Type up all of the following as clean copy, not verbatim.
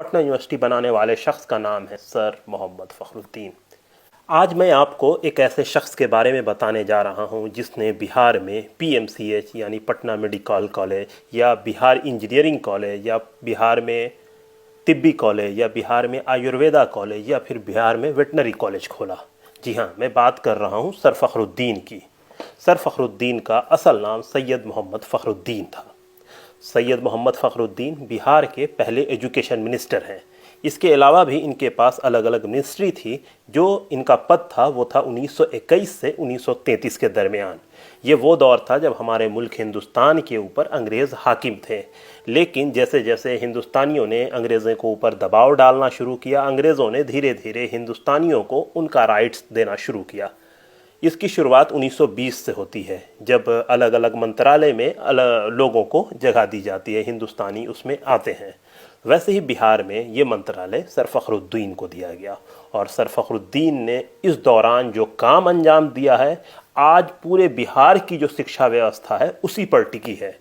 Patna university बनाने वाले शख्स का नाम है सर मोहम्मद फ़खरुद्दीन। आज मैं आपको एक ऐसे शख्स के बारे में बताने जा रहा हूं जिसने बिहार में पीएमसीएच यानी पटना मेडिकल कॉलेज या बिहार इंजीनियरिंग कॉलेज या बिहार में तिब्बी कॉलेज या बिहार में आयुर्वेदा कॉलेज या फिर बिहार में वेटनरी कॉलेज खोला। जी हाँ, मैं बात कर रहा हूं सर फ़खरुद्दीन की। सर फ़खरुद्दीन का असल नाम सैयद मोहम्मद फ़खरुद्दीन था। सैयद मोहम्मद फ़खरुद्दीन बिहार के पहले एजुकेशन मिनिस्टर हैं। इसके अलावा भी इनके पास अलग अलग मिनिस्ट्री थी। जो इनका पद था वो था 1921 से 1933 के दरमियान। ये वो दौर था जब हमारे मुल्क हिंदुस्तान के ऊपर अंग्रेज़ हाकिम थे। लेकिन जैसे जैसे हिंदुस्तानियों ने अंग्रेज़ों को ऊपर दबाव डालना शुरू किया, अंग्रेज़ों ने धीरे धीरे हिंदुस्तानियों को उनका राइट्स देना शुरू किया। इसकी शुरुआत 1920 से होती है, जब अलग अलग मंत्रालय में लोगों को जगह दी जाती है, हिंदुस्तानी उसमें आते हैं। वैसे ही बिहार में ये मंत्रालय सर फ़खरुद्दीन को दिया गया और सर फ़खरुद्दीन ने इस दौरान जो काम अंजाम दिया है, आज पूरे बिहार की जो शिक्षा व्यवस्था है उसी पर टिकी है।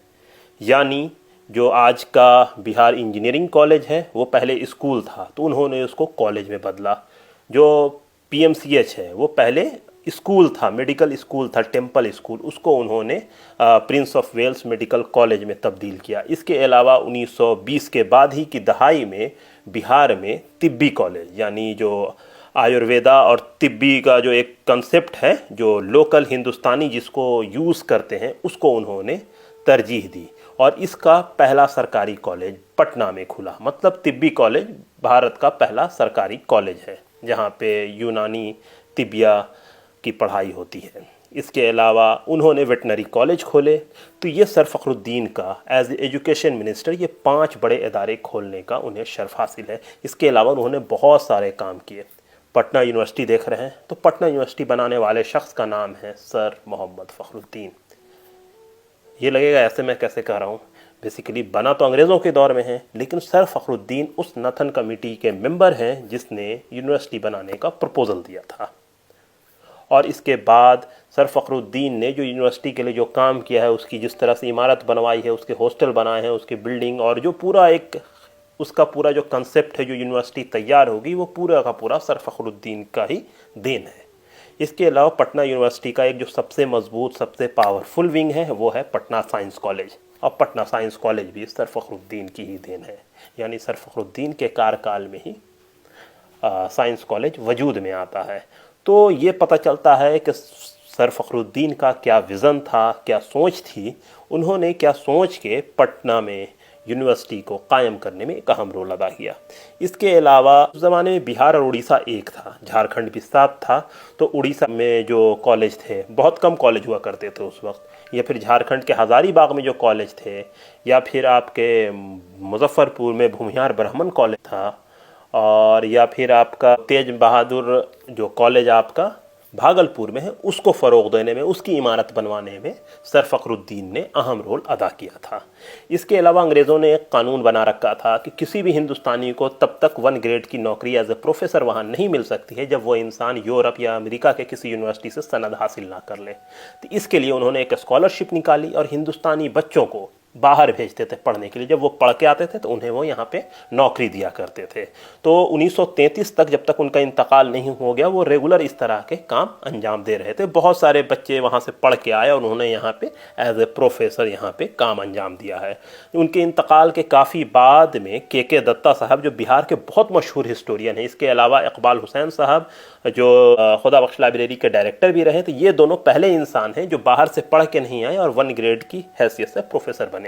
यानी जो आज का बिहार इंजीनियरिंग कॉलेज है वो पहले स्कूल था, तो उन्होंने उसको कॉलेज में बदला। जो पीएमसीएच है वो पहले स्कूल था, मेडिकल स्कूल था, टेम्पल स्कूल, उसको उन्होंने prince of Wales medical college में तब्दील किया। इसके अलावा 1920 के बाद ही की दहाई में बिहार में तिब्बी कॉलेज यानी जो आयुर्वेदा और तिब्बी का जो एक कंसेप्ट है, जो लोकल हिंदुस्तानी जिसको यूज़ करते हैं, उसको उन्होंने तरजीह दी और इसका पहला सरकारी कॉलेज पटना में खुला। मतलब तिब्बी कॉलेज भारत का पहला सरकारी कॉलेज है जहाँ पे यूनानी तिबिया की पढ़ाई होती है। इसके अलावा उन्होंने वेटनरी कॉलेज खोले। तो ये सर फ़खरुद्दीन का एज एजुकेशन मिनिस्टर ये 5 बड़े इदारे खोलने का उन्हें शर्फ हासिल है। इसके अलावा उन्होंने बहुत सारे काम किए। पटना यूनिवर्सिटी देख रहे हैं, तो पटना यूनिवर्सिटी बनाने वाले शख्स का नाम है सर मोहम्मद फ़खरुद्दीन। ये लगेगा ऐसे मैं कैसे कह रहा हूँ, बेसिकली बना तो अंग्रेज़ों के दौर में है, लेकिन सर फ़खरुद्दीन उस नथन कमेटी के मेंबर हैं जिसने यूनिवर्सिटी बनाने का प्रपोज़ल दिया था। और इसके बाद सर फ़खरुद्दीन ने जो यूनिवर्सिटी के लिए जो काम किया है, उसकी जिस तरह से इमारत बनवाई है, उसके हॉस्टल बनाए हैं, उसकी बिल्डिंग और जो पूरा एक उसका पूरा जो कंसेप्ट है, जो यूनिवर्सिटी तैयार होगी, वो पूरा का पूरा सर फ़खरुद्दीन का ही देन है। इसके अलावा पटना यूनिवर्सिटी का एक जो सबसे मजबूत, सबसे पावरफुल विंग है वो है पटना साइंस कॉलेज। और पटना साइंस कॉलेज भी सर फ़खरुद्दीन की ही देन है। यानी सर फ़खरुद्दीन के कार्यकाल में ही साइंस कॉलेज वजूद में आता है। तो ये पता चलता है कि सर फ़खरुद्दीन का क्या विज़न था, क्या सोच थी, उन्होंने क्या सोच के पटना में यूनिवर्सिटी को कायम करने में एक अहम रोल अदा किया। इसके अलावा उस ज़माने में बिहार और उड़ीसा एक था, झारखंड भी साथ था। तो उड़ीसा में जो कॉलेज थे, बहुत कम कॉलेज हुआ करते थे उस वक्त, या फिर झारखंड के हज़ारीबाग में जो कॉलेज थे, या फिर आपके मुजफ्फरपुर में भूमिहार ब्राह्मण कॉलेज था, और या फिर आपका तेज बहादुर जो कॉलेज आपका भागलपुर में है, उसको फ़रोग़ देने में, उसकी इमारत बनवाने में सर फ़खरुद्दीन ने अहम रोल अदा किया था। इसके अलावा अंग्रेज़ों ने एक कानून बना रखा था कि किसी भी हिंदुस्तानी को तब तक 1 ग्रेड की नौकरी एज ए प्रोफेसर वहाँ नहीं मिल सकती है जब वो इंसान यूरोप या अमेरिका के किसी यूनिवर्सिटी से सनद हासिल ना कर ले। तो इसके लिए उन्होंने एक स्कॉलरशिप निकाली और हिंदुस्तानी बच्चों को बाहर भेजते थे पढ़ने के लिए। जब वो पढ़ के आते थे तो उन्हें वो यहाँ पे नौकरी दिया करते थे। तो 1933 तक, जब तक उनका इंतकाल नहीं हो गया, वो रेगुलर इस तरह के काम अंजाम दे रहे थे। बहुत सारे बच्चे वहाँ से पढ़ के आए और उन्होंने यहाँ पे एज ए प्रोफेसर यहाँ पे काम अंजाम दिया है। उनके इंतकाल के काफ़ी बाद में के दत्ता साहब, जो बिहार के बहुत मशहूर हिस्टोरियन हैं, इसके अलावा इकबाल हुसैन साहब जो खुदा बख्श लाइब्रेरी के डायरेक्टर भी रहे, तो ये दोनों पहले इंसान हैं जो बाहर से पढ़ के नहीं आए और 1 ग्रेड की हैसियत से प्रोफेसर बने।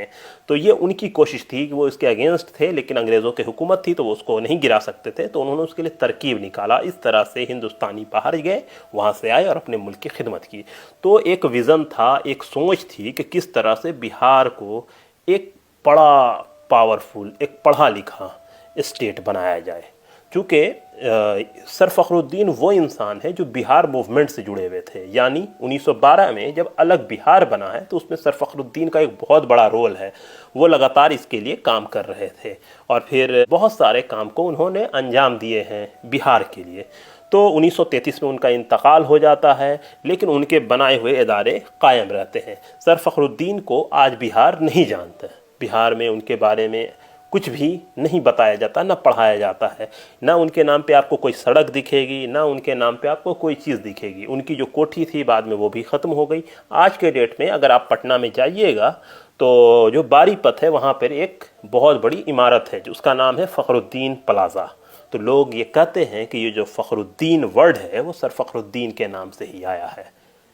तो ये उनकी कोशिश थी कि वो इसके अगेंस्ट थे, लेकिन अंग्रेज़ों की हुकूमत थी तो वो उसको नहीं गिरा सकते थे। तो उन्होंने उसके लिए तरकीब निकाला। इस तरह से हिंदुस्तानी बाहर गए, वहाँ से आए और अपने मुल्क की खिदमत की। तो एक विज़न था, एक सोच थी कि किस तरह से बिहार को एक बड़ा पावरफुल, एक पढ़ा लिखा स्टेट बनाया जाए। चूँकि सर फ़खरुद्दीन वो इंसान है जो बिहार मूवमेंट से जुड़े हुए थे। यानी 1912 में जब अलग बिहार बना है तो उसमें सर फ़खरुद्दीन का एक बहुत बड़ा रोल है। वो लगातार इसके लिए काम कर रहे थे और फिर बहुत सारे काम को उन्होंने अंजाम दिए हैं बिहार के लिए। तो 1933 में उनका इंतकाल हो जाता है, लेकिन उनके बनाए हुए इदारे कायम रहते हैं। सर फ़खरुद्दीन को आज बिहार नहीं जानता। बिहार में उनके बारे में कुछ भी नहीं बताया जाता, ना पढ़ाया जाता है। ना उनके नाम पे आपको कोई सड़क दिखेगी, ना उनके नाम पे आपको कोई चीज़ दिखेगी। उनकी जो कोठी थी बाद में वो भी ख़त्म हो गई। आज के डेट में अगर आप पटना में जाइएगा तो जो बारीपत है वहाँ पर एक बहुत बड़ी इमारत है, जो उसका नाम है फ़खरुद्दीन प्लाज़ा। तो लोग ये कहते हैं कि ये जो फ़खरुद्दीन वर्ड है वो सर फ़खरुद्दीन के नाम से ही आया है,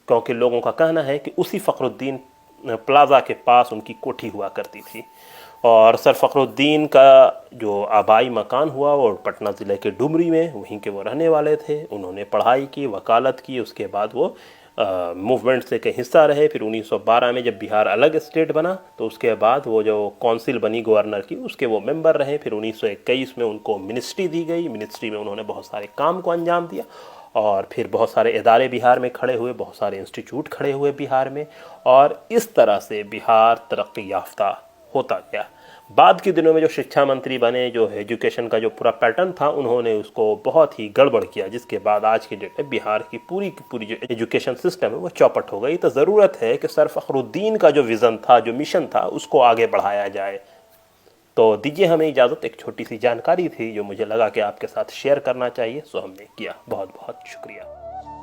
क्योंकि लोगों का कहना है कि उसी फ़खरुद्दीन प्लाज़ा के पास उनकी कोठी हुआ करती थी। और सर फ़खरुद्दीन का जो आबाई मकान हुआ वो पटना ज़िले के डुमरी में, वहीं के वो रहने वाले थे। उन्होंने पढ़ाई की, वकालत की, उसके बाद वो मूवमेंट से के हिस्सा रहे। फिर 1912 में जब बिहार अलग स्टेट बना तो उसके बाद वो जो काउंसिल बनी गवर्नर की, उसके वो मेंबर रहे। फिर 1921 में उनको मिनिस्ट्री दी गई। मिनिस्ट्री में उन्होंने बहुत सारे काम को अंजाम दिया और फिर बहुत सारे इदारे बिहार में खड़े हुए, बहुत सारे इंस्टीट्यूट खड़े हुए बिहार में, और इस तरह से बिहार तरक्की याफ्ता होता गया। बाद के दिनों में जो शिक्षा मंत्री बने, जो एजुकेशन का जो पूरा पैटर्न था, उन्होंने उसको बहुत ही गड़बड़ किया, जिसके बाद आज की डेट में बिहार की पूरी जो एजुकेशन सिस्टम है वो चौपट हो गई। तो ज़रूरत है कि सर फ़खरुद्दीन का जो विज़न था, जो मिशन था, उसको आगे बढ़ाया जाए। तो दीजिए हमें इजाज़त, एक छोटी सी जानकारी थी जो मुझे लगा कि आपके साथ शेयर करना चाहिए, सो हमने किया। बहुत बहुत शुक्रिया।